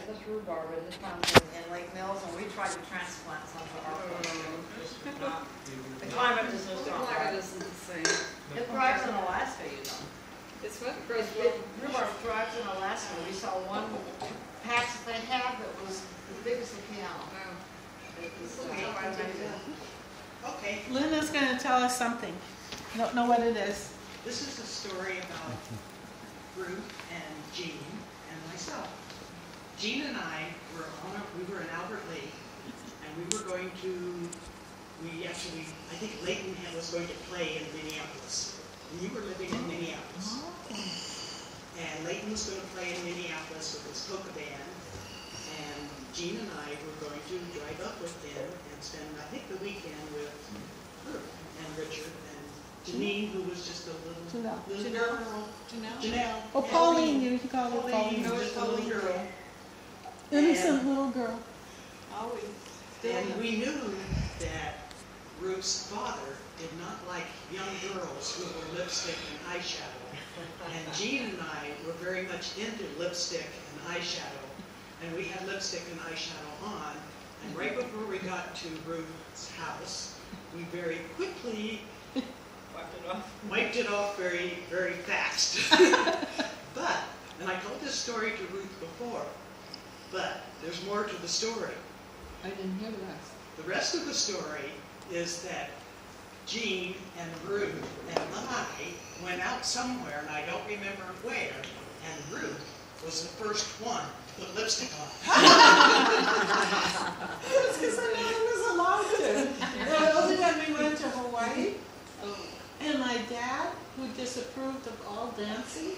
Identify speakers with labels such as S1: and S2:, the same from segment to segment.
S1: had this rhubarb in the fountain in Lake Mills, and we tried to transplant some to our farm. The climate is just not
S2: Climate
S1: right.
S2: isn't the same.
S1: It thrives in Alaska, you know.
S2: It's what grows
S1: Rhubarb thrives in Alaska. We saw one patch that they had that was as big as a piano.
S2: Wow.
S1: It was,
S3: Okay,
S4: Linda's going to tell us something. Don't know what it is.
S3: this is a story about Ruth and Jean and myself. Jean and I were we were in Albert Lake, and we were going to, I think Leighton was going to play in Minneapolis. And you were living in Minneapolis. And Leighton was going to play in Minneapolis with his polka band. And Jean and I were going to drive up with them and spend, I think, the weekend with her and Richard and Janine, who was just a little girl. Janelle.
S4: Oh, Pauline, you can call her
S3: Pauline,
S4: Pauline.
S3: just a little girl.
S4: Innocent little girl.
S2: always.
S3: And we knew that Ruth's father did not like young girls who wore lipstick and eyeshadow. And Jean and I were very much into lipstick and eyeshadow. And we had lipstick and eyeshadow on. And right before we got to Ruth's house, we very quickly wiped it off very, very fast. And I told this story to Ruth before, but there's more to the story.
S2: I didn't hear the rest.
S3: The rest of the story is that Jean and Ruth and I went out somewhere, and I don't remember where, and Ruth was the first one to put lipstick on.
S4: It's because I never was allowed to. The only time we went to Hawaii, and my dad, who disapproved of all dancing,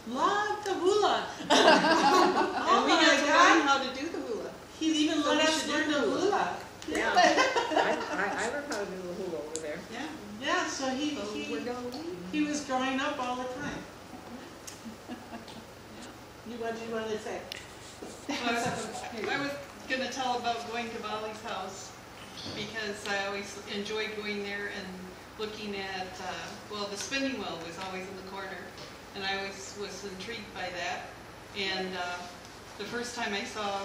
S4: loved the hula.
S2: And we had to learn how to do the hula.
S4: He even
S2: So
S4: let
S2: we
S4: us
S2: should
S4: learn
S2: do
S4: the
S2: the hula.
S4: hula.
S5: Yeah, I learned how to do the hula over there.
S2: Yeah.
S4: Yeah, so
S2: We're going.
S4: he was growing up all the time. What do you want to say?
S6: I was going to tell about going to Bali's house because I always enjoyed going there and looking at, well, the spinning wheel was always in the corner, and I always was intrigued by that. And the first time I saw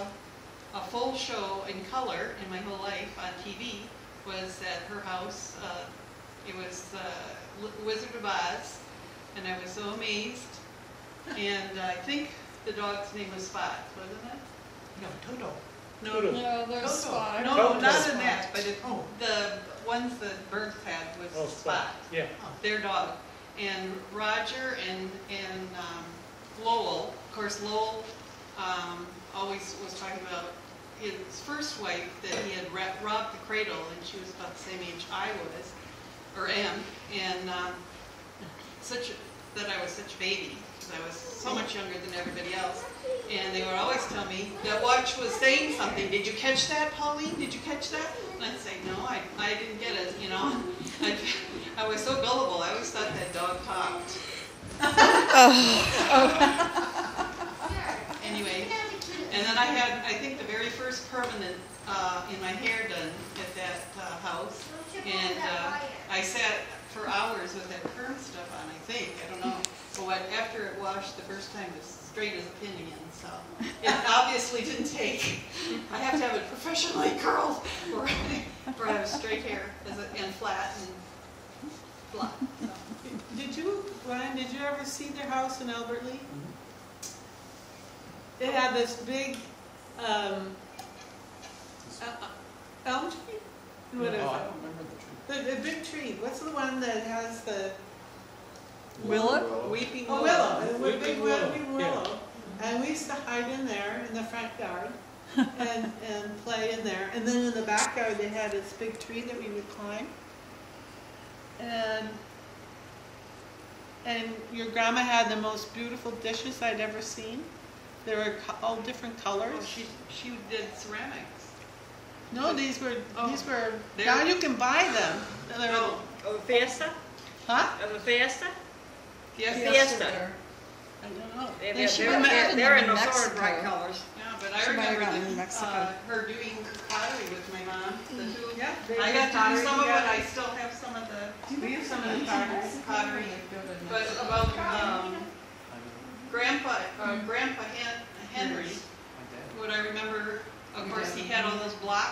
S6: a full show in color in my whole life on TV was at her house. It was Wizard of Oz, and I was so amazed. And I think the dog's name was Spot, wasn't it?
S3: No, Toto.
S6: No,
S5: Toto.
S2: No, there's
S3: Toto.
S2: Spot.
S6: no,
S5: Toto.
S6: not in that, but
S3: Oh.
S6: the ones that Bert had was
S5: Oh,
S6: Spot,
S5: Yeah.
S6: their dog. And Roger and Lowell, of course, Lowell always was talking about his first wife that he had robbed the cradle, and she was about the same age I was, or am, and that I was such a baby, because I was so much younger than everybody else. And they would always tell me that watch was saying something. Did you catch that, Pauline? Did you catch that? And I'd say, no, I didn't get it, you know. I was so gullible. I always thought that dog talked. Anyway, and then I had, I think, the very first permanent in my hair done at that house. And I sat for hours with that perm stuff on, I think. I don't know. But after it washed the first time, it was straight as a pin again. So it obviously didn't take. I have to have it professionally curled for I have straight hair and flat and flat. So.
S4: Brian, did you ever see their house in Albert Lea? It had this big elm tree? What is it?
S7: I don't remember the tree.
S4: The big tree. What's the one that has the
S2: Willow?
S6: Weeping
S4: willow?
S6: willow.
S4: The big
S7: willow.
S4: weeping willow. And we used to hide in there in the front yard and play in there. And then in the backyard they had this big tree that we would climb. And your grandma had the most beautiful dishes I'd ever seen. They were all different colors.
S6: Oh, she did ceramics.
S4: No, these were
S6: They're-
S4: now you can buy them. They're-
S5: Oh, Fiesta?
S4: Huh?
S5: Of a Fiesta?
S6: Yes,
S5: Fiesta.
S4: I don't know.
S5: They're,
S2: she
S5: they're,
S2: might have
S5: they're,
S2: gotten
S5: they're
S2: them
S5: in
S2: in
S5: those sort of
S2: Mexico.
S5: bright colors.
S6: yeah, but I
S2: She might have
S6: remember
S2: gotten in Mexico.
S6: her doing pottery with my mom. The two.
S3: Yeah,
S6: I got to do
S3: pottery
S6: some of it.
S3: together.
S6: I still have some of the. We have some of the pottery. But Grandpa Henry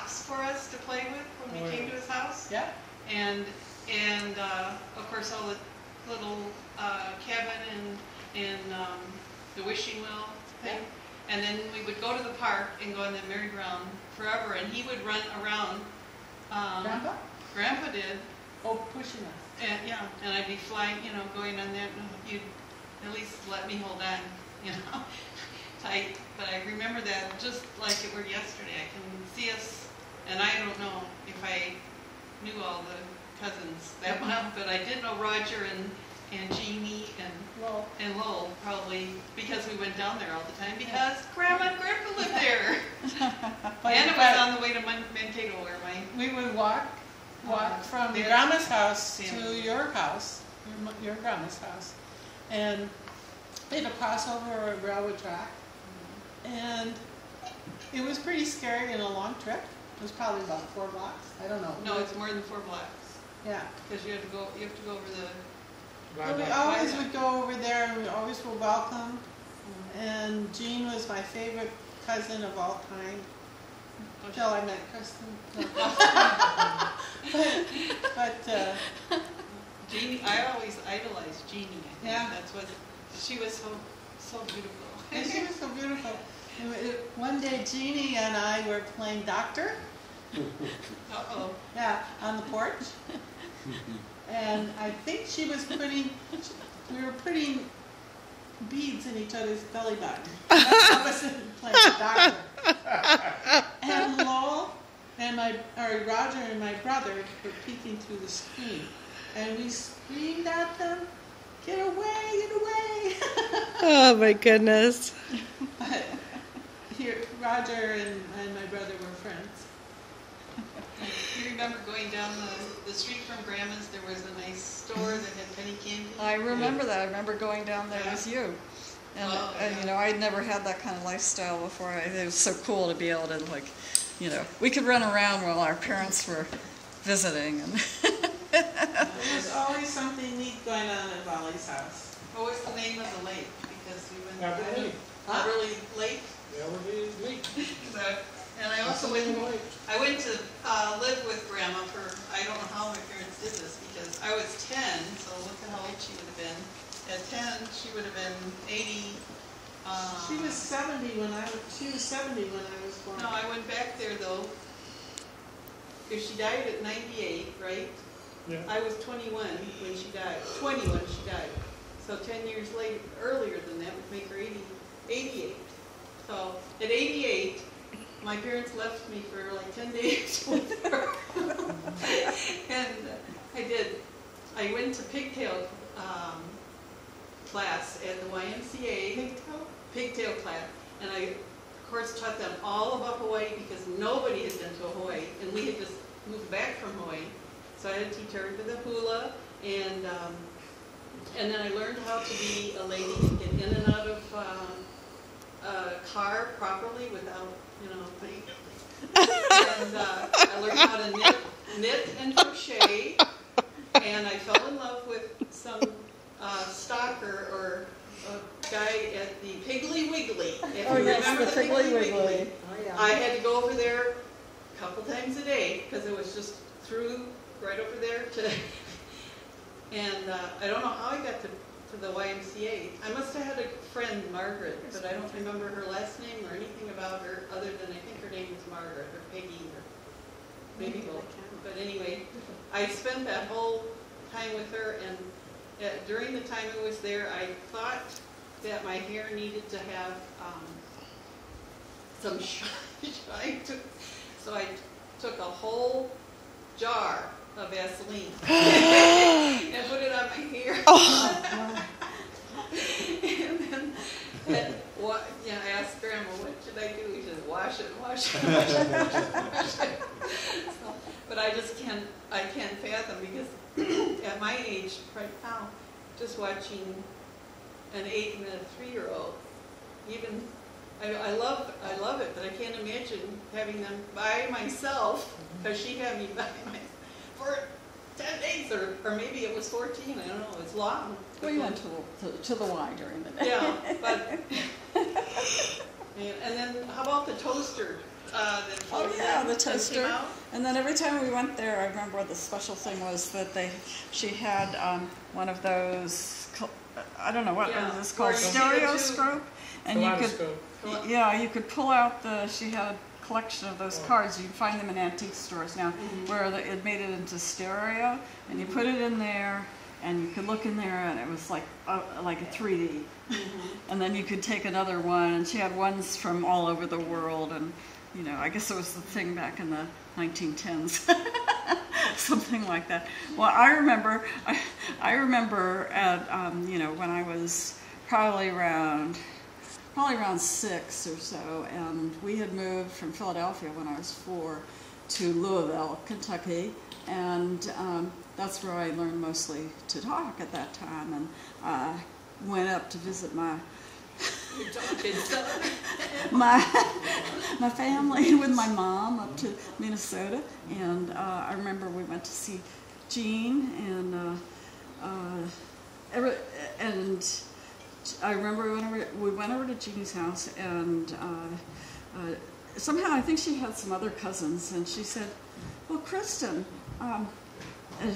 S6: blocks for us to play with when we came to his house.
S4: Yeah.
S6: And of course all the little cabin and the wishing well thing. And then we would go to the park and go on the merry-go-round forever, and he would run around.
S4: Grandpa?
S6: Grandpa did.
S4: Oh, pushing us.
S6: And yeah, and I'd be flying, going on that, and you'd at least let me hold on, tight. But I remember that just like it were yesterday. I can see us, and I don't know if I knew all the cousins that well, but I did know Roger and Jeannie and Lowell probably because we went down there all the time because Grandma and Grandpa lived there. And it was on the way to Mankato where
S4: we would walk from Grandma's house to your house, your Grandma's house, and we had to cross over a railroad track, and it was pretty scary and a long trip. It was probably about 4 blocks. I don't know.
S6: No, it's more than 4 blocks.
S4: Yeah.
S6: Because you have to go over the.
S4: Well, we always would go over there, and we always were welcome. And Jean was my favorite cousin of all time. Until I met Kristen. but
S6: Jeannie, I always idolized Jeannie. I think.
S4: Yeah.
S6: That's what she was so beautiful.
S4: And she was so beautiful. One day, Jeannie and I were playing doctor.
S6: Uh-oh.
S4: Yeah, on the porch. And I think we were putting beads in each other's belly button. That's how I was playing doctor. And Lowell and Roger and my brother were peeking through the screen. And we screamed at them, "Get away, get away!"
S2: Oh my goodness.
S4: But here, Roger and my brother were friends.
S6: You remember going down the street from Grandma's, there was a nice store that had penny candy?
S1: I remember that. I remember going down there with you. And I'd never had that kind of lifestyle before. It was so cool to be able to, we could run around while our parents were visiting. And
S4: There's always something neat going on at Wally's house.
S6: What was the name of the lake? Because we went
S7: Beverly.
S6: Beverly Lake.
S7: Beverly Lake.
S6: And I also went to live with Grandma for, I don't know how my parents did this, because I was 10, so look at how old she would have been. At 10, she would have been 80.
S4: She was 70 when I was born.
S6: No, I went back there though. If she died at 98, right?
S7: Yeah.
S6: I was 21 when she died. 20 when she died. So 10 years earlier than that would make her 88. So at 88, my parents left me for like 10 days with her. And I went to pigtail class at the YMCA. Pigtail class. And I, of course, taught them all about Hawaii because nobody had been to Hawaii. And we had just moved back from Hawaii. So I had to teach her the hula. And then I learned how to be a lady and get in and out of a car properly without, thing. And I learned how to knit and crochet. And I fell in love with some stalker or a guy at the Piggly Wiggly. If you remember the Piggly Wiggly.
S1: Oh, yeah.
S6: I had to go over there a couple times a day because it was just through right over there and I don't know how I got to the YMCA. I must have had a friend, Margaret, but I don't remember her last name or anything about her other than I think her name was Margaret or Peggy or maybe both. But anyway, I spent that whole time with her, and during the time I was there, I thought that my hair needed to have some shine. So I took a whole jar of Vaseline and put it on my hair. And then I asked Grandma, what should I do? He said, wash it, wash it, wash it, wash it, wash it. So, but I can't fathom because at my age right now, just watching an 8 and a 3-year-old, even I love it, but I can't imagine having them by myself because she had me by myself for 10 days, or maybe it was 14, I don't know, it's long.
S1: We went to the Y during the day.
S6: Yeah, but, and then how about the toaster? that
S1: Oh
S6: folded
S1: yeah,
S6: in
S1: the
S6: and came
S1: toaster.
S6: out?
S1: And then every time we went there, I remember the special thing was that she had one of those, I don't know what
S6: Yeah,
S1: is this called,
S6: where you see the two-
S1: stereoscope, and you could, yeah, you could pull out she had a collection of those cards. You'd find them in antique stores now, where it made it into stereo, and you put it in there, and you could look in there, and it was like a 3D. And then you could take another one, and she had ones from all over the world, and you know, I guess it was the thing back in the 1910s, something like that. Well, I remember at you know, when I was probably around 6 or so, and we had moved from Philadelphia when I was 4 to Louisville, Kentucky, and that's where I learned mostly to talk at that time, and went up to visit my family with my mom up to Minnesota, and I remember we went to see Jean, and I remember we went over to Jean's house, and somehow I think she had some other cousins, and she said, "Well, Kristen," and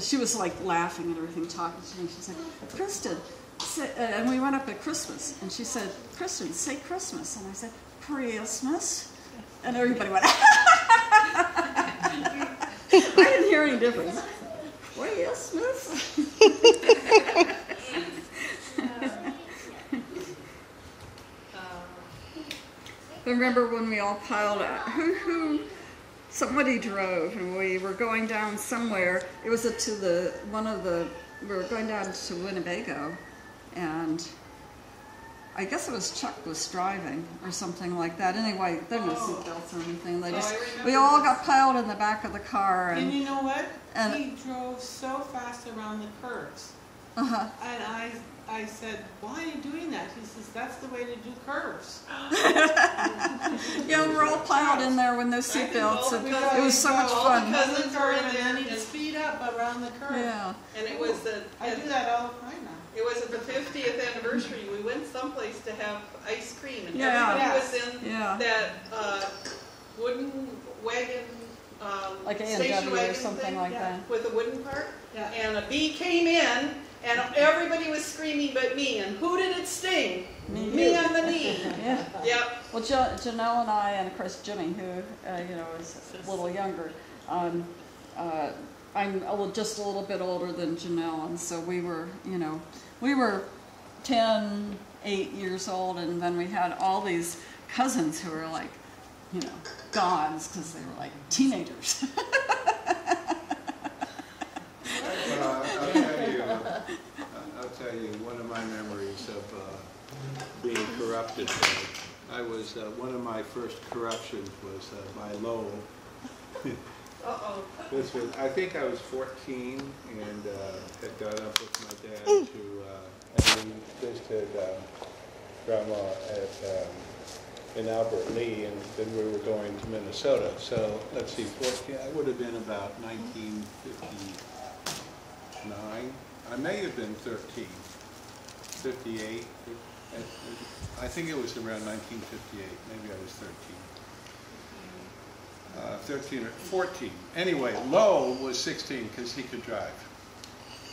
S1: she was like laughing and everything, talking to me. She said, "Kristen," and we went up at Christmas, and she said, "Kristen, say Christmas," and I said, "Christmas," and everybody went. I didn't hear any difference. Christmas. I remember when we all piled out. Somebody drove, and we were going down somewhere. It was we were going down to Winnebago, and I guess it was Chuck was driving or something like that. Anyway, there were no seatbelts or anything. We all got piled in the back of the car.
S4: And you know what? He drove so fast around the curves.
S1: Uh-huh.
S4: And I said, "Why are you doing that?" He says, "That's the way to do curves."
S1: Yeah, we're all piled in there with no seatbelts, and it was so much
S6: all
S1: fun.
S6: the cousins were in
S4: And
S6: there,
S4: then he'd
S6: and
S4: speed up around the curve.
S1: Yeah.
S6: it was
S4: I do that all the time now.
S6: It was at the 50th anniversary. We went someplace to have ice cream, and
S1: Yeah.
S6: everybody was in
S1: Yeah.
S6: that wooden wagon,
S1: Like
S6: station
S1: A&W or
S6: wagon
S1: something
S6: thing,
S1: like that.
S6: with a wooden cart.
S4: Yeah.
S6: And a bee came in, and everybody was screaming but me. And who did it sting? Me on the knee.
S1: Yeah.
S6: Yep.
S1: Well, Janelle and I, and of course Jimmy, who you know is a little younger. I'm just a little bit older than Janelle, and so we were 10, 8 years old, and then we had all these cousins who were like, you know, gods because they were like teenagers.
S7: I'll tell you one of my memories of being corrupted. I was one of my first corruptions was by Lowell.
S6: Uh-oh.
S7: I think I was 14 and had gone up with my dad to and we visited Grandma in Albert Lee, and then we were going to Minnesota. So let's see, 14. I would have been about 1959. I may have been 13, 58. I think it was around 1958. Maybe I was 13 or 14. Anyway, Lowell was 16 because he could drive.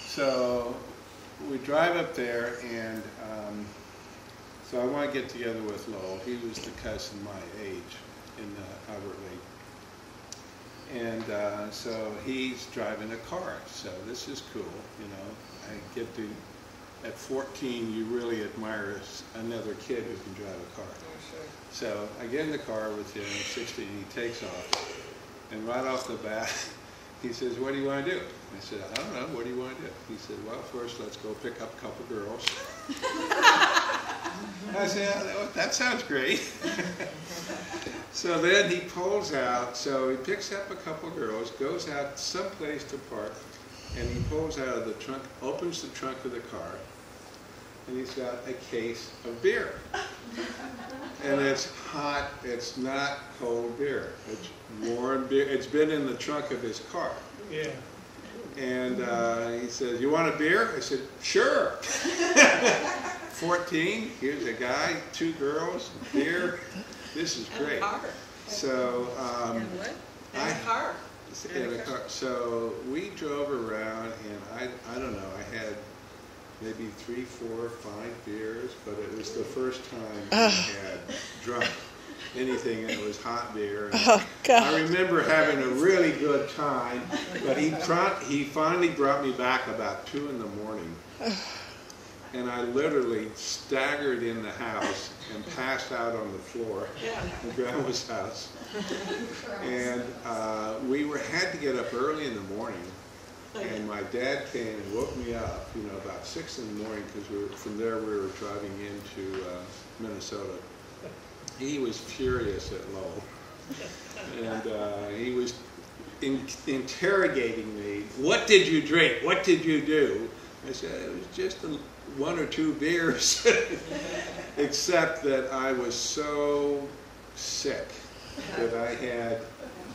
S7: So we drive up there, and so I want to get together with Lowell. He was the cousin my age in Albert Lee. And so he's driving a car. So this is cool, you know. I get to, at 14, you really admire another kid who can drive a car.
S6: Oh, sure.
S7: So I get in the car with him at 16, he takes off. And right off the bat, he says, "What do you want to do?" I said, "I don't know, what do you want to do?" He said, "Well, first let's go pick up a couple girls." I said, "Oh, that sounds great." So then he pulls out, so he picks up a couple girls, goes out someplace to park, and he pulls out of the trunk, opens the trunk of the car, and he's got a case of beer. And it's hot, it's not cold beer. It's warm beer. It's been in the trunk of his car.
S8: Yeah.
S7: And he says, "You want a beer?" I said, "Sure." 14, here's a guy, 2 girls, beer. This is great. So,
S2: And what?
S3: And a car.
S7: in a car. So we drove around, and I don't know, I had maybe 3, 4, 5 beers, but it was the first time I had drunk anything, and it was hot beer. And I remember having a really good time, but he finally brought me back about 2 in the morning, and I literally staggered in the house and passed out on the floor in Grandma's house. And we had to get up early in the morning, and my dad came and woke me up, about 6 in the morning, because from there we were driving into Minnesota. He was furious at Lowell, and he was interrogating me. What did you drink? What did you do? I said, it was just 1 or 2 beers, except that I was so sick that I had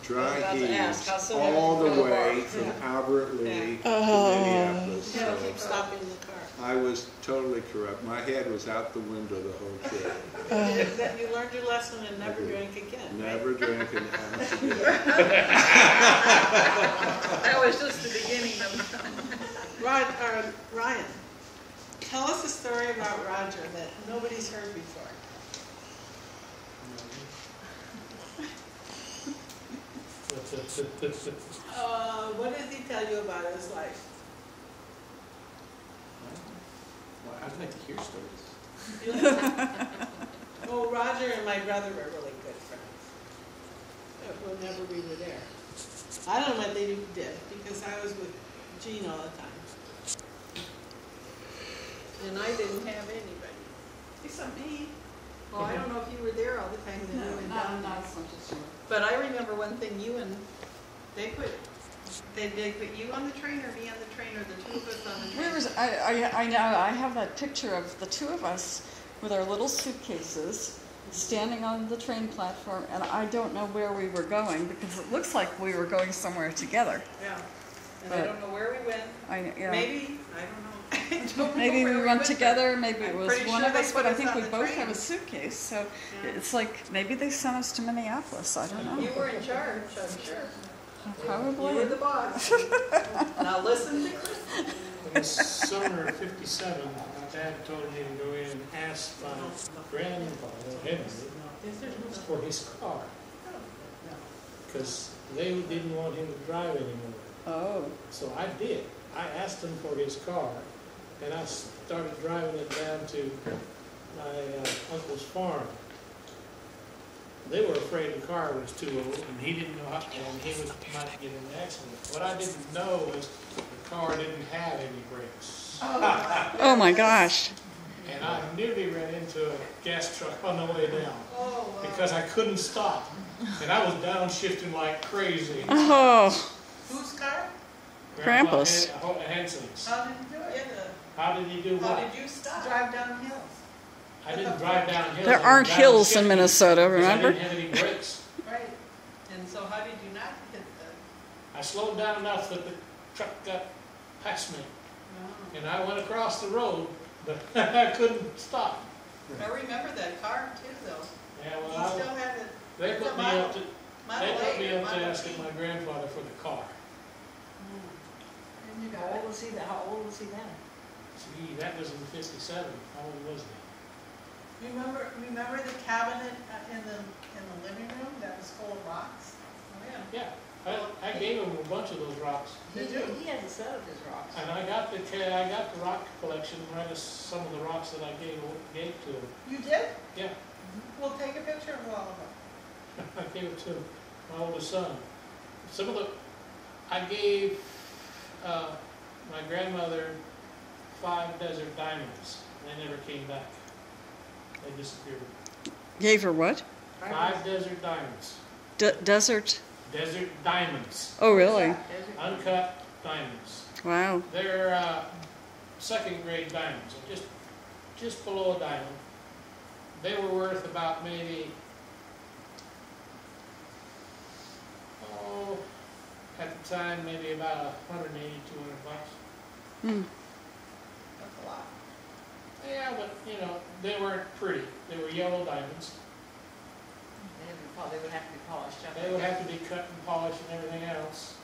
S7: dry heaves all the way from Albert Lee to Minneapolis.
S3: Yeah,
S7: So
S3: keep stopping the car.
S7: I was totally corrupt. My head was out the window the whole trip.
S3: You learned your lesson and never drank again, right?
S7: Never drank an ounce again.
S2: That was just the beginning of
S3: Ryan, tell us a story about Roger that nobody's heard before. What did he tell you about his life?
S8: Well, I'd like to hear stories.
S3: Well, Roger and my brother were really good friends. Whenever we were there. I don't know what they did, because I was with Gene all the time. And I didn't have anybody. Except me. Well, I don't know if you were there all the time that we went down.
S1: not so much as you.
S6: But I remember one thing, they put you on the train or me on the train, or the two of us on the train?
S1: I know, I have that picture of the two of us with our little suitcases standing on the train platform, and I don't know where we were going, because it looks like we were going somewhere together.
S6: Yeah. And I don't know where we went. Maybe, I don't know. I don't know
S1: Maybe
S6: where
S1: we went
S6: but
S1: together, maybe it
S6: I'm
S1: was
S6: pretty
S1: one
S6: sure
S1: of
S6: they
S1: us,
S6: put
S1: but I
S6: us
S1: think
S6: on
S1: we
S6: the
S1: both
S6: train.
S1: have a suitcase, so
S6: Yeah.
S1: it's like, maybe they sent us to Minneapolis, I don't know.
S6: You were in charge, I'm sure.
S1: Probably.
S6: You were the boss. Now listen to Chris.
S9: In the summer of '57, my dad told me to go in and ask my grandfather, Henry, for his car. Because they didn't want him to drive anymore.
S1: Oh.
S9: So I did. I asked him for his car, and I started driving it down to my uncle's farm. They were afraid the car was too old, and he didn't know how, and he might get in an accident. What I didn't know was the car didn't have any brakes.
S1: Oh my gosh.
S9: And I nearly ran into a gas truck on the way down because I couldn't stop. And I was downshifting like crazy.
S1: Oh.
S3: Whose car?
S1: Krampus.
S9: Hanson's.
S3: How did you do it?
S9: How did he do
S3: How
S9: what?
S3: did you stop?
S6: Drive down hills.
S9: I didn't drive down hills.
S1: There
S9: I
S1: aren't
S9: was
S1: hills in
S9: downshifting
S1: Minnesota,
S9: because
S1: remember?
S9: I didn't have any brakes.
S6: Right. And so how did you not hit the?
S9: I slowed down enough that the truck got past me.
S6: Oh.
S9: And I went across the road, but I couldn't stop.
S6: I remember that car too, though.
S9: Yeah,
S6: You
S9: well,
S6: still have it.
S9: they
S6: It's
S9: put
S6: a
S9: me
S6: Model-
S9: up to
S6: Model A or Model
S9: asking
S6: B.
S9: my grandfather for the car.
S3: And you got it. How old was he then?
S9: See, that was in '57. How old was he?
S4: Remember the cabinet in the living room that was full of rocks?
S6: Oh, yeah.
S9: Yeah, I gave him a bunch of those rocks.
S3: Did you? He has a set of his rocks.
S9: And I got the rock collection, right as some of the rocks that I gave to him.
S4: You did?
S9: Yeah,
S4: We'll take a picture of all of them.
S9: I gave it to my oldest son. I gave my grandmother 5 desert diamonds. They never came back. They disappeared.
S1: Gave her what?
S9: 5 desert diamonds.
S1: Desert?
S9: Desert diamonds.
S1: Oh, really?
S9: Uncut diamonds.
S1: Wow.
S9: They're second grade diamonds, just below a diamond. They were worth about maybe, at the time, maybe about $180, $200.
S1: Hmm.
S6: That's a lot.
S9: Yeah, but they weren't pretty. They were yellow diamonds.
S2: And probably would
S4: have to be polished up.
S9: They would have to be cut and polished and everything else.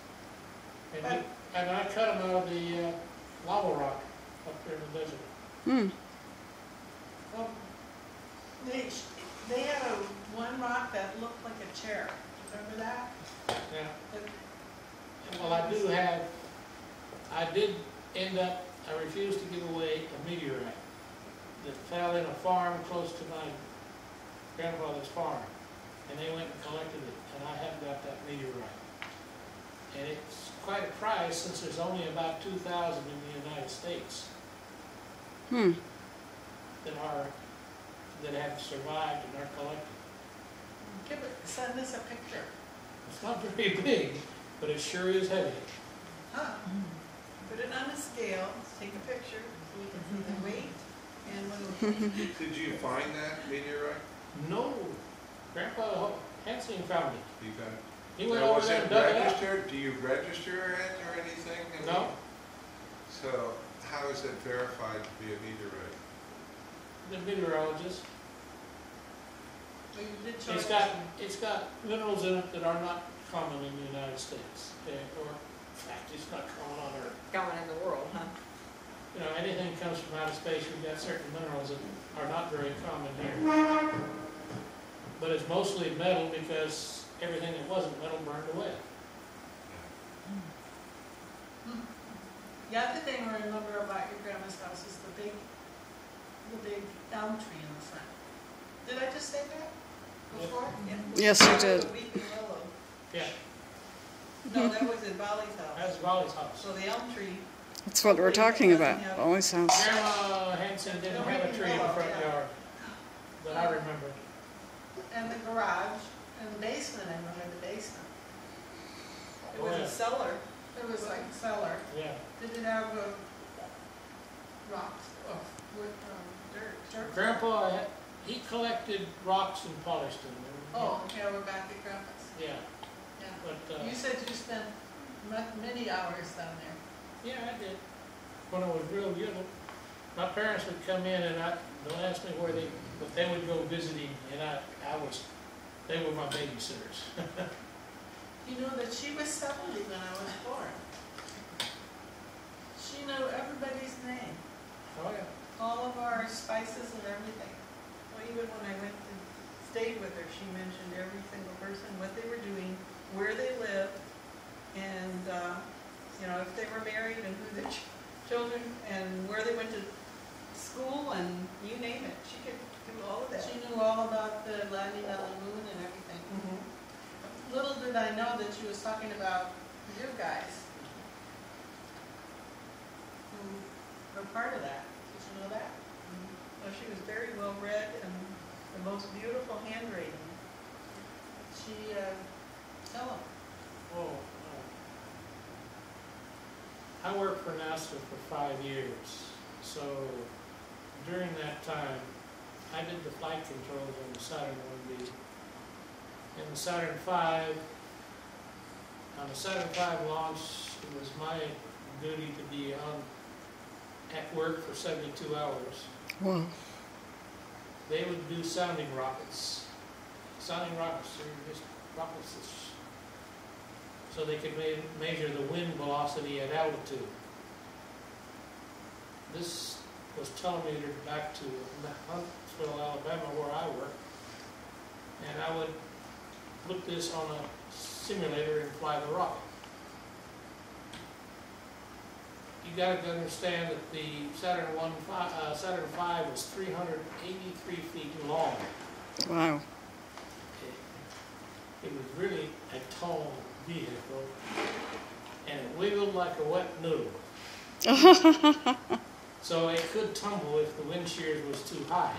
S9: And,
S4: But-
S9: and I cut them out of the lava rock up there in the desert.
S1: Hmm.
S4: Well, they had one rock that looked like a chair. Remember that?
S9: Yeah.
S4: But-
S9: Well, I did end up, I refused to give away a meteorite that fell in a farm close to my grandfather's farm. And they went and collected it, and I have got that meteorite. And it's quite a prize since there's only about 2,000 in the United States
S1: Hmm.
S9: that have survived and are collected.
S4: Send us a picture.
S9: It's not very big, but it sure is heavy.
S4: Huh. Put it on a scale, take a picture, so we can see the weight and when
S10: Did you find that meteorite?
S9: No, Grandpa Hansing found it.
S10: You got it?
S9: He went
S10: Now,
S9: over
S10: was
S9: there
S10: it
S9: and dug it up.
S10: registered? Do you register it or anything? I mean,
S9: No,
S10: So how is it verified to be a meteorite?
S9: the meteorologist.
S4: you did show
S9: It's
S4: us.
S9: got minerals in it that are not common in the United States. Or, in fact, it's not common on Earth.
S5: Going in the world, huh?
S9: You know, anything comes from outer space, we've got certain minerals that are not very common here. But it's mostly metal because everything that wasn't metal burned away.
S4: The other thing I remember about your grandma's house is the big elm tree in the front. Did I just say that before?
S1: Yes, you did.
S6: The weeping willow.
S9: Yeah,
S6: No, that was in Bolly's house.
S9: that's Raleigh's house.
S6: So the elm tree,
S1: That's what we're talking about. Always house.
S9: Grandma Hanson didn't have a tree in the front yard that I remember.
S4: And the garage and the basement, I remember the basement.
S6: it was a cellar.
S4: It was like cellar.
S9: Yeah.
S4: Did it have rocks or wood, dirt?
S9: Grandpa, he collected rocks and polished them.
S4: Oh, okay, we're back at grandpa's.
S9: Yeah,
S4: Yeah.
S9: but,
S4: You said you spent many hours down there.
S9: yeah, I did. When I was real young, my parents would come in and they'll ask me where but they would go visiting, and they were my babysitters.
S4: You know that she was 70 when I was born. She knew everybody's name,
S9: Oh, yeah.
S4: all of our spices and everything.
S6: Well, even when I went and stayed with her, she mentioned every single person, what they were doing, where they lived, and, you know, if they were married and who their children, and where they went to school, and you name it. She could do all of that.
S4: She knew all about the landing on the moon and everything. Little did I know that she was talking about you guys who were part of that. Did you know that?
S6: Well, she was very well read and the most beautiful handwriting.
S4: She, tell them.
S9: Oh, I worked for NASA for 5 years, so during that time, I did the flight controls on the Saturn 1B. And the Saturn V, on the Saturn V launch, it was my duty to be at work for 72 hours.
S1: Whoa.
S9: They would do sounding rockets. Sounding rockets are just rockets so they could measure the wind velocity at altitude. This was telemetered back to Huntsville, Alabama, where I work, and I would put this on a simulator and fly the rocket. You got to understand that the Saturn V was 383 feet long.
S1: Wow.
S9: It was really a tall vehicle, and it wiggled like a wet noodle. So it could tumble if the wind shear was too high.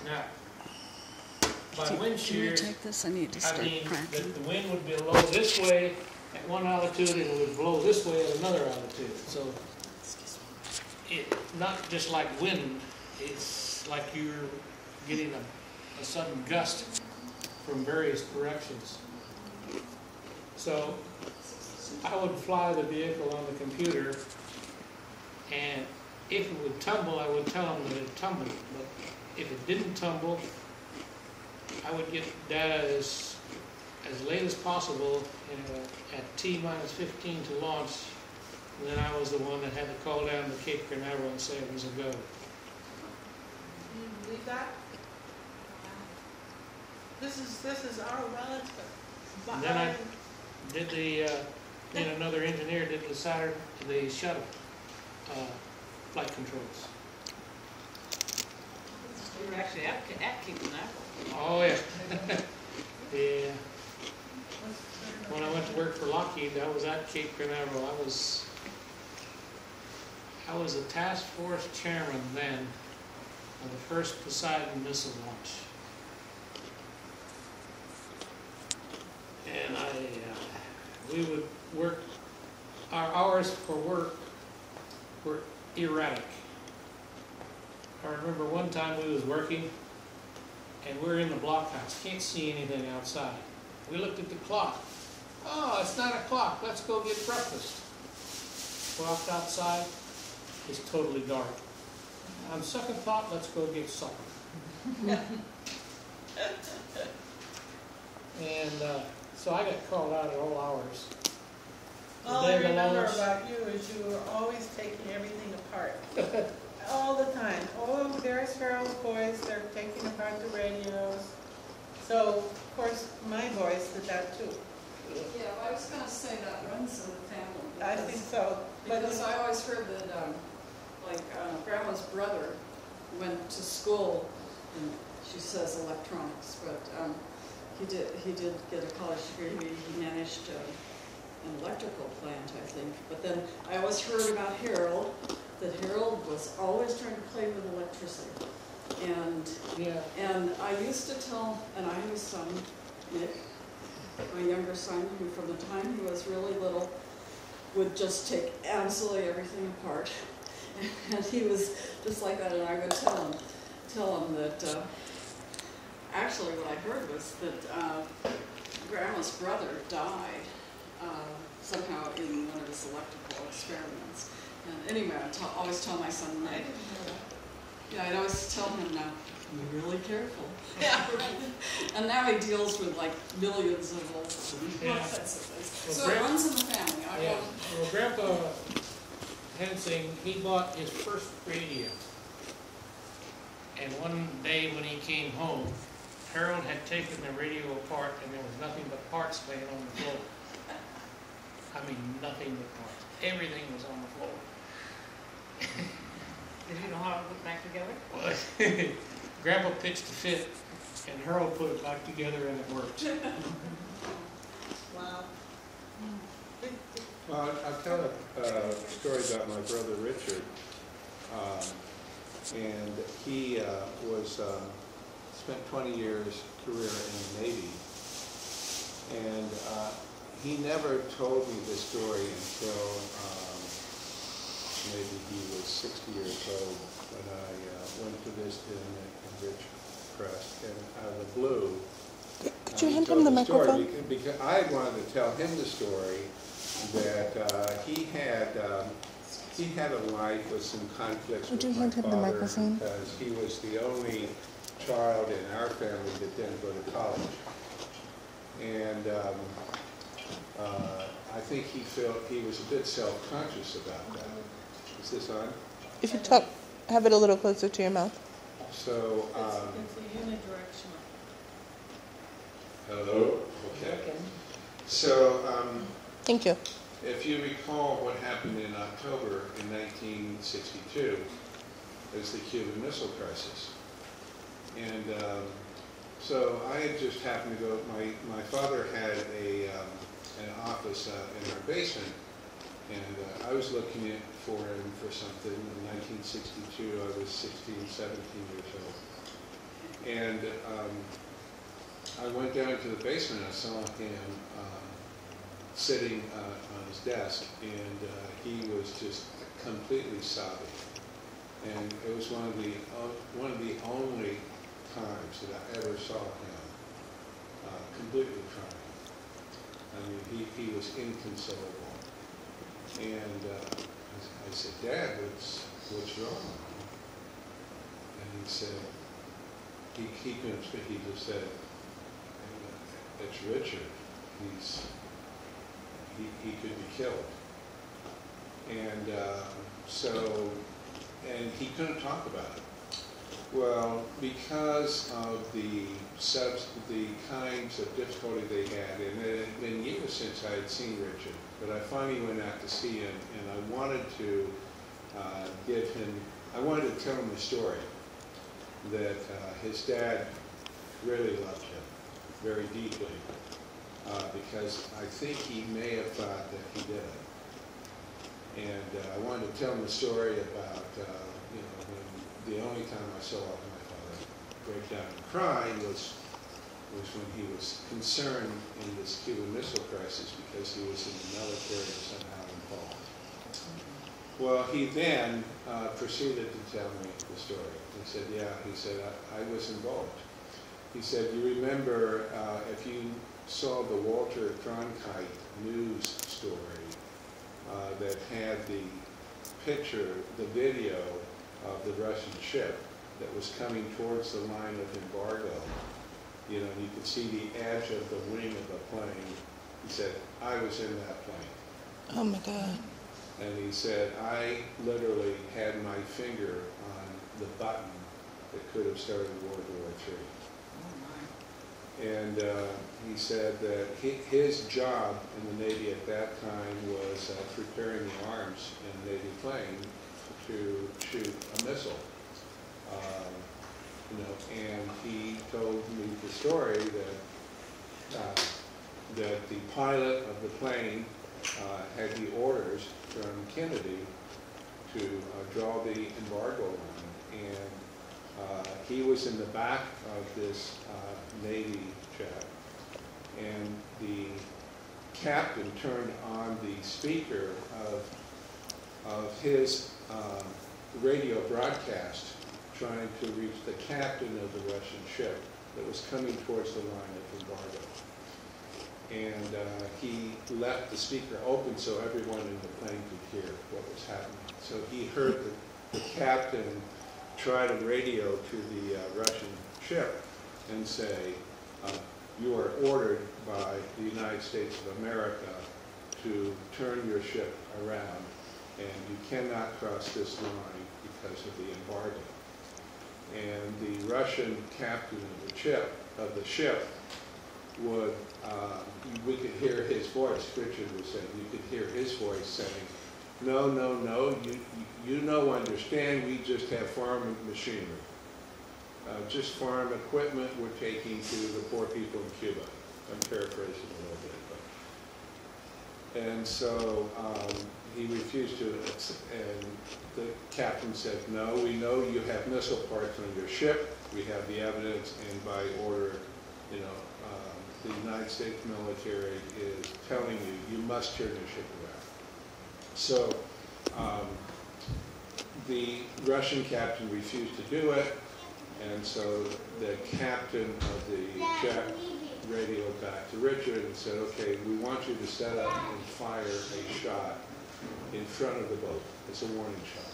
S9: Now, by wind
S1: Can you
S9: shear,
S1: take this? I need to
S9: I
S1: start
S9: mean that
S1: cracking.
S9: the wind would blow this way at one altitude, and it would blow this way at another altitude. So it not just like wind, it's like you're getting a sudden gust from various directions. So I would fly the vehicle on the computer, and if it would tumble, I would tell them that it tumbled. But if it didn't tumble, I would get data as late as possible at T-15 to launch. And then I was the one that had to call down to Cape Canaveral and say it was a go.
S4: Can you believe that? This is our relative.
S9: And then I did another engineer did the shuttle flight controls.
S2: You were actually at Cape Canaveral.
S9: Oh yeah. Yeah. When I went to work for Lockheed, I was at Cape Canaveral. I was the task force chairman then of the first Poseidon missile launch. And we would work, our hours for work were erratic. I remember one time we was working and we're in the blockhouse, can't see anything outside. We looked at the clock. Oh, it's 9 o'clock, let's go get breakfast. Walked outside, it's totally dark. On second thought, let's go get supper. And so I got called out at all hours.
S4: All I remember about you is you were always taking everything apart. All the time. Oh, there's Harold's boys, they're taking apart the radios. So, of course, my boys did that too.
S1: Yeah, I was going to say that runs in the family.
S4: I think so.
S1: Because I always heard that, Grandma's brother went to school, and she says electronics, but he did get a college degree. He managed an electrical plant, I think. But then I always heard about Harold, that Harold was always trying to play with electricity. And I used to tell, and I have a son, Nick, my younger son, who from the time he was really little would just take absolutely everything apart. And he was just like that, and I would tell him that, actually what I heard was that Grandma's brother died somehow in one of his electrical experiments. And anyway, I always tell my son, Nick, yeah, I'd always tell him now, be really careful. Yeah, right. And now he deals with like millions of volts and all kinds of things. So it runs in the family.
S9: Well, Grandpa Hensing, he bought his first radio. And one day when he came home, Harold had taken the radio apart and there was nothing but parts laying on the floor. I mean, nothing but parts. Everything was on the floor.
S2: Did you know how to put it back together?
S9: Well, Grandpa pitched a fit, and Harold put it back together, and it worked.
S4: Wow.
S7: Well, I'll tell a story about my brother Richard. And he spent 20 years career in the Navy. And he never told me this story until maybe he was 60 years old when I went to visit him in Ridgecrest. And out of the blue,
S11: could you hand him the microphone?
S7: Because I wanted to tell him the story that he had a life with some conflicts with my father because he was the only child in our family that didn't go to college. And I think he was a bit self-conscious about that. Is this on?
S11: If you talk, have it a little closer to your mouth.
S7: So,
S4: it's a unidirectional.
S7: Hello? Okay. So,
S11: thank you.
S7: If you recall what happened in October in 1962, is the Cuban Missile Crisis. And so I had just happened to go, my father had an office in our basement, and I was looking for him for something. In 1962, I was 16, 17 years old. And I went down to the basement, I saw him sitting on his desk, and he was just completely sobbing. And it was one of the only times that I ever saw him completely crying. I mean, he was inconsolable. And I said, Dad, what's wrong? And he said, he couldn't speak. He just said, it's Richard. He could be killed. And and he couldn't talk about it. Well, because of the kinds of difficulty they had, and it had been years since I had seen Richard, but I finally went out to see him, and I wanted to tell him the story that his dad really loved him very deeply, because I think he may have thought that he did it. And I wanted to tell him the story about, when the only time I saw my father break down and cry was when he was concerned in this Cuban Missile Crisis because he was in the military somehow involved. Well, he then proceeded to tell me the story. He said, yeah, he said, I was involved. He said, you remember if you saw the Walter Cronkite news story that had the picture, the video of the Russian ship that was coming towards the line of embargo, you could see the edge of the wing of the plane. He said, I was in that plane.
S11: Oh my God.
S7: And he said, I literally had my finger on the button that could have started World War III. And he said that his job in the Navy at that time was preparing the arms in a Navy plane to shoot a missile. And he told me the story that the pilot of the plane had the orders from Kennedy to draw the embargo line, and he was in the back of this Navy jet, and the captain turned on the speaker of his radio broadcast trying to reach the captain of the Russian ship that was coming towards the line of embargo. And he left the speaker open so everyone in the plane could hear what was happening. So he heard the captain try to radio to the Russian ship and say, you are ordered by the United States of America to turn your ship around, and you cannot cross this line because of the embargo. And the Russian captain of the ship would, we could hear his voice, Richard was saying, you could hear his voice saying, no, no, no, you no understand, we just have farm machinery. Just farm equipment we're taking to the poor people in Cuba. I'm paraphrasing a little bit. And so he refused to, and the captain said, no, we know you have missile parts on your ship, we have the evidence, and by order, the United States military is telling you, you must turn your ship around. So the Russian captain refused to do it, and so the captain of the jet radioed back to Richard and said, okay, we want you to set up and fire a shot in front of the boat. It's a warning shot.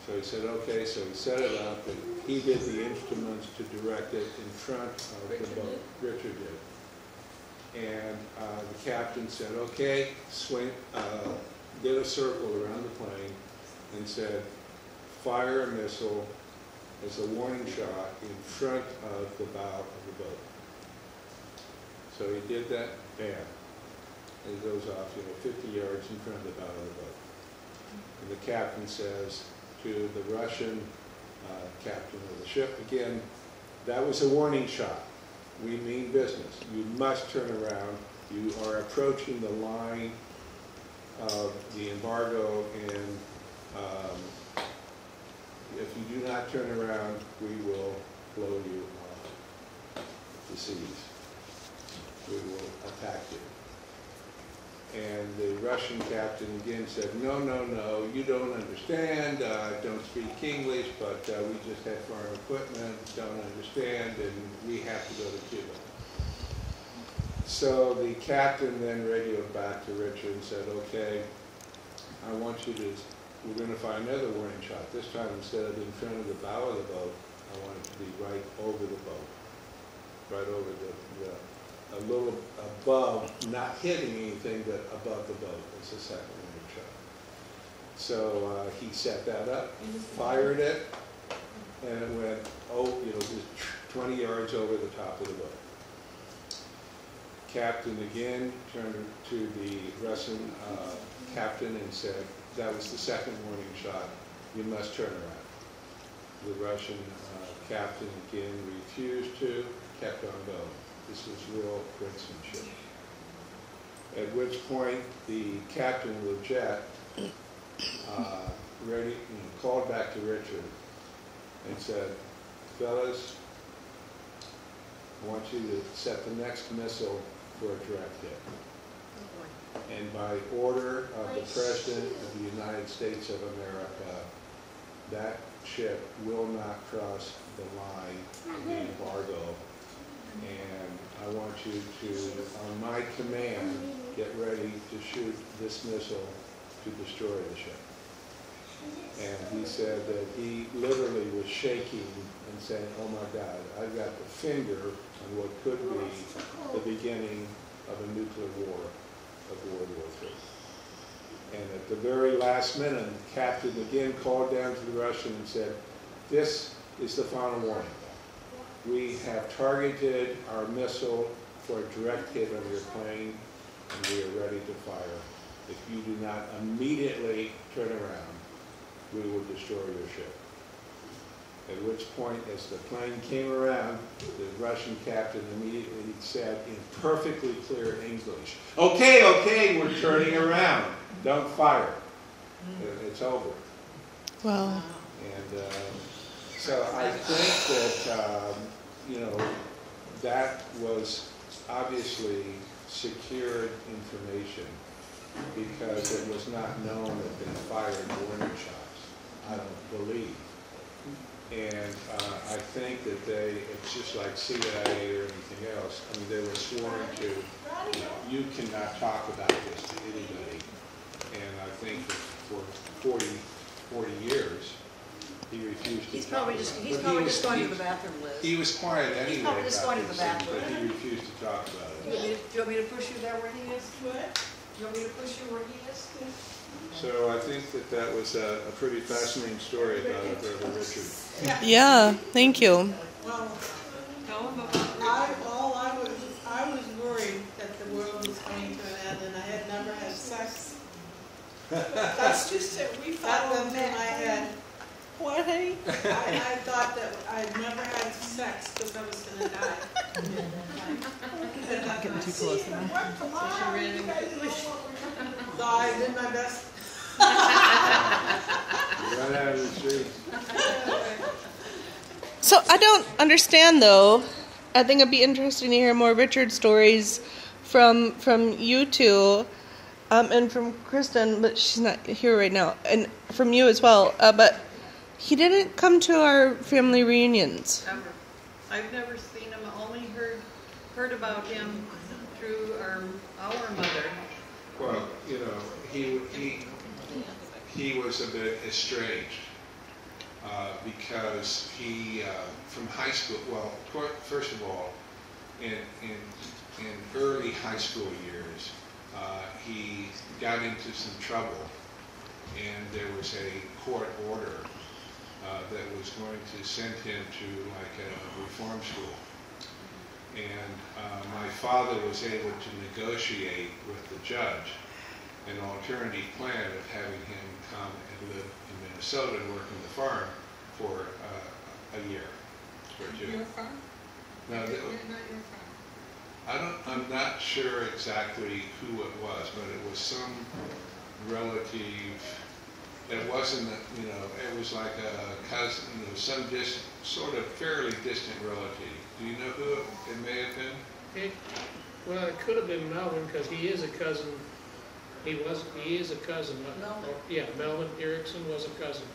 S7: So he said, okay, so he set it up, and he did the instruments to direct it in front of the boat. Richard did. And the captain said, okay, swing, did a circle around the plane and said, fire a missile as a warning shot in front of the bow of the boat. So he did that, bam. And it goes off, 50 yards in front of the bow of the boat. And the captain says to the Russian captain of the ship, again, that was a warning shot. We mean business. You must turn around. You are approaching the line of the embargo, and if you do not turn around, we will blow you off the seas. We will attack you. And the Russian captain again said, no, no, no, you don't understand, don't speak English, but we just have farm equipment, don't understand, and we have to go to Cuba. So the captain then radioed back to Richard and said, okay, I want you to, we're going to find another warning shot. This time, instead of in front of the bow of the boat, I want it to be right over the boat, right over the a little above, not hitting anything, but above the boat was the second warning shot. So he set that up, fired it, and it went, just 20 yards over the top of the boat. Captain again turned to the Russian captain and said, that was the second warning shot, you must turn around. The Russian captain again refused to, kept on going. This was real princemanship. At which point the captain of the jet called back to Richard and said, fellas, I want you to set the next missile for a direct hit. And by order of the President of the United States of America, that ship will not cross the line of the embargo. And I want you to, on my command, get ready to shoot this missile to destroy the ship. And he said that he literally was shaking and saying, oh my God, I've got the finger on what could be the beginning of a nuclear war of World War III. And at the very last minute, the captain again called down to the Russian and said, this is the final warning. We have targeted our missile for a direct hit on your plane, and we are ready to fire. If you do not immediately turn around, we will destroy your ship. At which point, as the plane came around, the Russian captain immediately said in perfectly clear English, okay, we're turning around. Don't fire. It's over.
S11: Wow.
S7: And so I think that, that was obviously secured information because it was not known that they fired warning shots. I don't believe. And I think that it's just like CIA or anything else. I mean, they were sworn to, you cannot talk about this to anybody. And I think that for 40 years, he refused to
S5: He's
S7: talk
S5: probably
S7: about
S5: just,
S7: it.
S5: he's
S7: But
S5: probably just going to the bathroom, Liz.
S7: He was quiet anyway
S5: probably just
S7: about
S5: going to
S7: these
S5: the
S7: things,
S5: bathroom.
S7: but he refused to talk about
S5: Do
S7: it.
S5: you want me to push you there where he is?
S4: What?
S5: Do you want me to push you where he is?
S7: So I think that was a pretty fascinating story about our brother Richard.
S11: Yeah, thank you.
S4: Well,
S6: Tell him about
S4: I was worried that the world was coming to an end and I had never had sex.
S2: That's just it, we
S4: That
S2: follow
S4: went through my head.
S11: What, honey?
S4: I thought that I'd never had sex because I was going to die.
S11: Getting too close now.
S4: So I did my best.
S7: Right out of the street.
S11: So I don't understand though. I think it'd be interesting to hear more Richard stories from you two, and from Kristen, but she's not here right now, and from you as well. But he didn't come to our family reunions.
S6: Ever. I've never seen him, only heard about him through our mother.
S7: Well, he was a bit estranged because he, from high school, well, first of all, in early high school years, he got into some trouble, and there was a court order that was going to send him to like a reform school. And my father was able to negotiate with the judge an alternative plan of having him come and live in Minnesota and work on the farm for a year or two.
S2: Your farm?
S7: No,
S2: Not your farm.
S7: I'm not sure exactly who it was, but it was some relative. It wasn't, it was like a cousin, some sort of fairly distant relative. Do you know who it may have been?
S9: Well, it could have been Melvin because he is a cousin. He is a cousin. Yeah, Melvin Erickson was a cousin.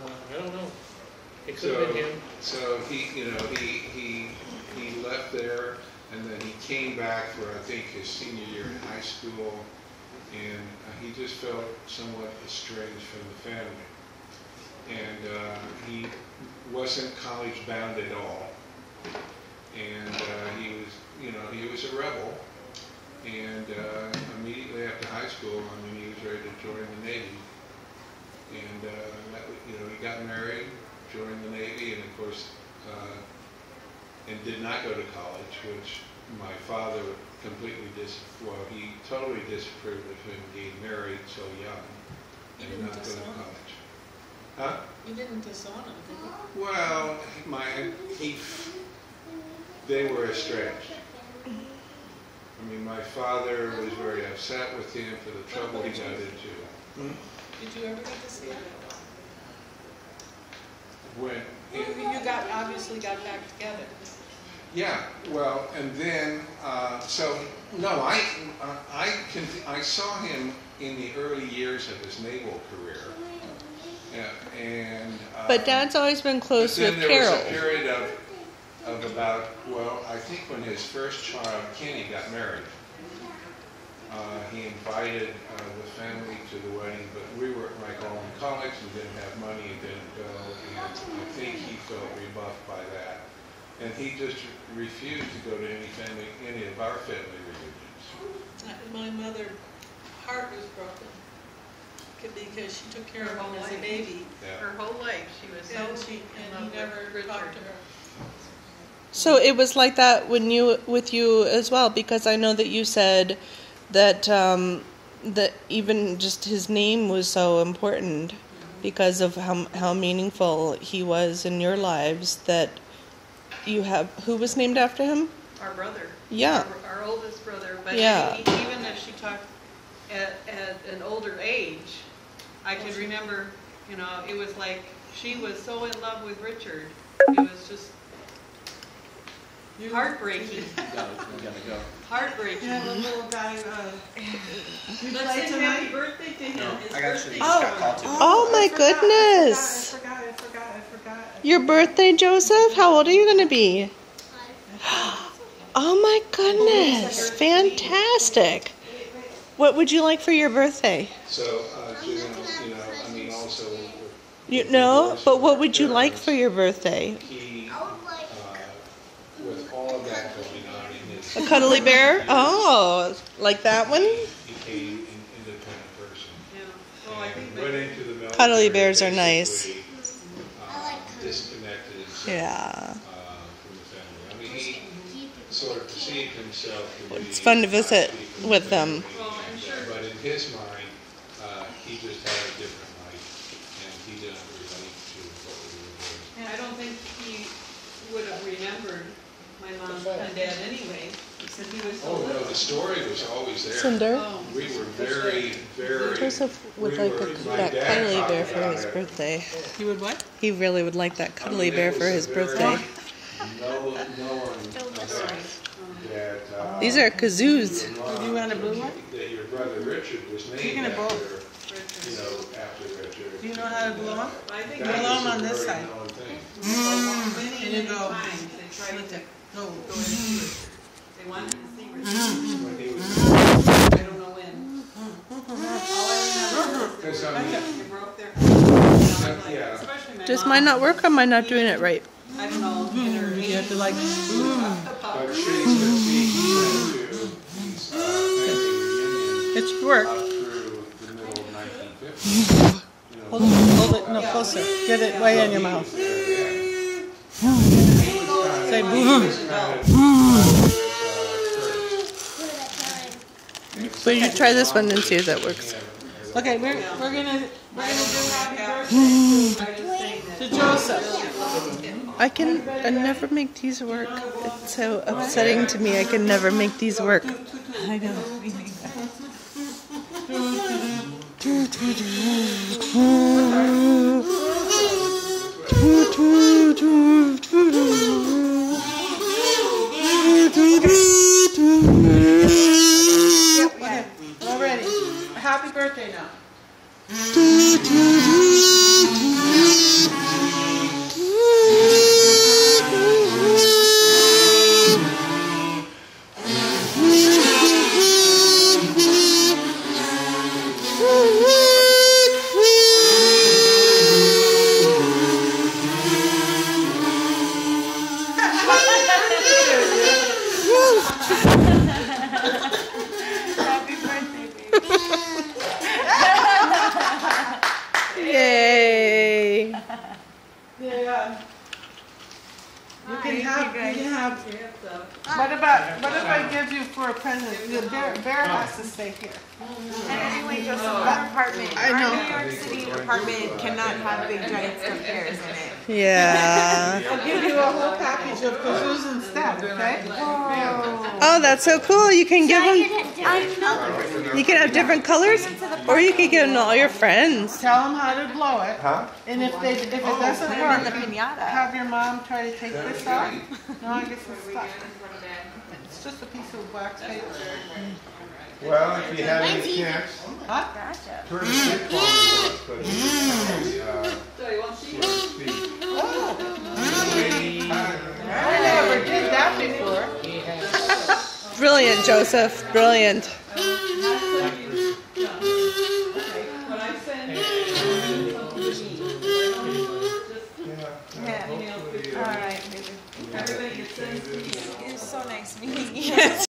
S9: I don't know. It could have been him.
S7: So he left there, and then he came back for I think his senior year in high school, and he just felt somewhat estranged from the family, and he wasn't college bound at all, and he was
S10: a rebel, and immediately after high school, I mean, he was ready to join the Navy. And he got married, joined the Navy, and of course, and did not go to college, which my father completely he totally disapproved of him being married so young and not going to college. Huh?
S2: You didn't disown him, did you?
S10: Well, they were estranged. I mean, my father was very upset with him for the trouble he got into.
S2: Did you ever get to see him?
S10: When
S2: You obviously got back together.
S10: yeah, well, and then no, I saw him in the early years of his naval career. Yeah, and
S11: But Dad's always been close
S10: then
S11: with
S10: there
S11: Carol.
S10: was a period of about, well, I think when his first child, Kenny, got married, he invited the family to the wedding, but we were like all in college and didn't have money and didn't go, and I think he felt rebuffed by that. And he just refused to go to any of our family reunions.
S2: My mother's heart was broken because she took care of him as a baby.
S10: Yeah.
S6: Her whole life, she was so
S2: And he never talked to her.
S11: So it was like that with you as well, because I know that you said that that even just his name was so important because of how meaningful he was in your lives. That you have, who was named after him?
S6: Our brother.
S11: Yeah.
S6: Our oldest brother. But
S11: Yeah.
S6: even if she talked at an older age, I could remember, it was like she was so in love with Richard. It was just heartbreaking.
S8: We gotta go.
S6: Heartbreaking.
S4: Yeah, the little guy, you
S6: Let's
S4: play
S6: sing
S4: tonight?
S6: happy birthday to him. His
S8: I got
S6: birthday
S8: you just got called to.
S11: Oh my goodness!
S4: I forgot.
S11: Your birthday, Joseph? How old are you going to be? Oh my goodness! Fantastic! What would you like for your birthday?
S10: So, I mean, also.
S11: But what would you like for your birthday?
S10: He, with all of that going on in his.
S11: A cuddly bear? Oh, like that one?
S10: Became an independent person.
S6: Yeah. Well, I think
S10: And went into the military.
S11: Cuddly bears are nice.
S10: basically, Disconnected himself
S11: Yeah.
S10: from the family. I mean, he sort of perceived himself to be.
S11: It's fun to visit with them.
S6: Well, I'm sure.
S10: But in his mind, he just had a different life, and he didn't relate to what we were doing.
S6: I don't think he would have remembered my mom and dad anyway, because he was so
S10: Oh, no,
S6: little.
S10: the story was always there.
S11: Cinder?
S6: Oh.
S10: We were very, very.
S11: Joseph would like that cuddly bear for his birthday.
S4: You would what?
S11: He really would like that cuddly bear for his birthday.
S10: No one that.
S11: These are kazoos.
S4: Do you want a blue one?
S10: That your brother Richard was
S4: You
S10: named
S4: can have
S10: after,
S4: both.
S10: after Richard.
S4: Do you know how to blow them?
S6: I think
S10: That
S4: Blow
S10: was
S4: them on
S10: a
S4: this
S10: very
S4: side.
S10: known thing.
S4: And you go,
S6: times they tried
S4: slit
S6: to
S4: it. No.
S6: go and see Richard. They wanted to see Richard.
S10: When he was.
S6: I don't know when. All I remember is
S10: Because I mean,
S6: they broke their heart.
S10: yeah.
S6: Especially my
S11: Does
S6: mom.
S11: mine not work or am I not doing it right?
S6: I don't know. In her
S4: You have to like,
S10: but she went to these family reunions
S4: it should work.
S10: up through the middle of 1950.
S4: Hold it, no, closer. Get it way in your mouth. Say boom.
S11: So you try this one and see if that works.
S4: Okay, we're gonna do happy birthday to Joseph.
S11: I never make these work. It's so upsetting to me. I can never make these work.
S4: I know. Okay, we're ready. Happy birthday now. What if I give you for a present? The bear has to stay here.
S12: And anyway, Joseph, our apartment,
S4: I know.
S12: our New York City apartment cannot have big giant stuffed bears in it.
S11: Yeah.
S4: I'll give you a whole package of kazoos instead, okay?
S11: Oh, that's so cool. You can give them.
S12: I know.
S11: You can have different colors, or you can give them to all your friends.
S4: Tell them how to blow it.
S7: Huh?
S4: And if it doesn't
S12: Put it
S4: work,
S12: in the pinata.
S4: have your mom try to take this off. No, I guess it's stuck. It's just a piece of wax paper.
S7: Well, if you have any chance,
S4: Huh?
S12: Gotcha.
S7: turn the stick on, but
S6: So you want to see?
S7: so to speak.
S4: I never did that before.
S11: Brilliant, Joseph. Brilliant.
S6: When I send you
S12: Yeah. All right.
S6: everybody gets sent to you.
S12: It was so nice meeting you.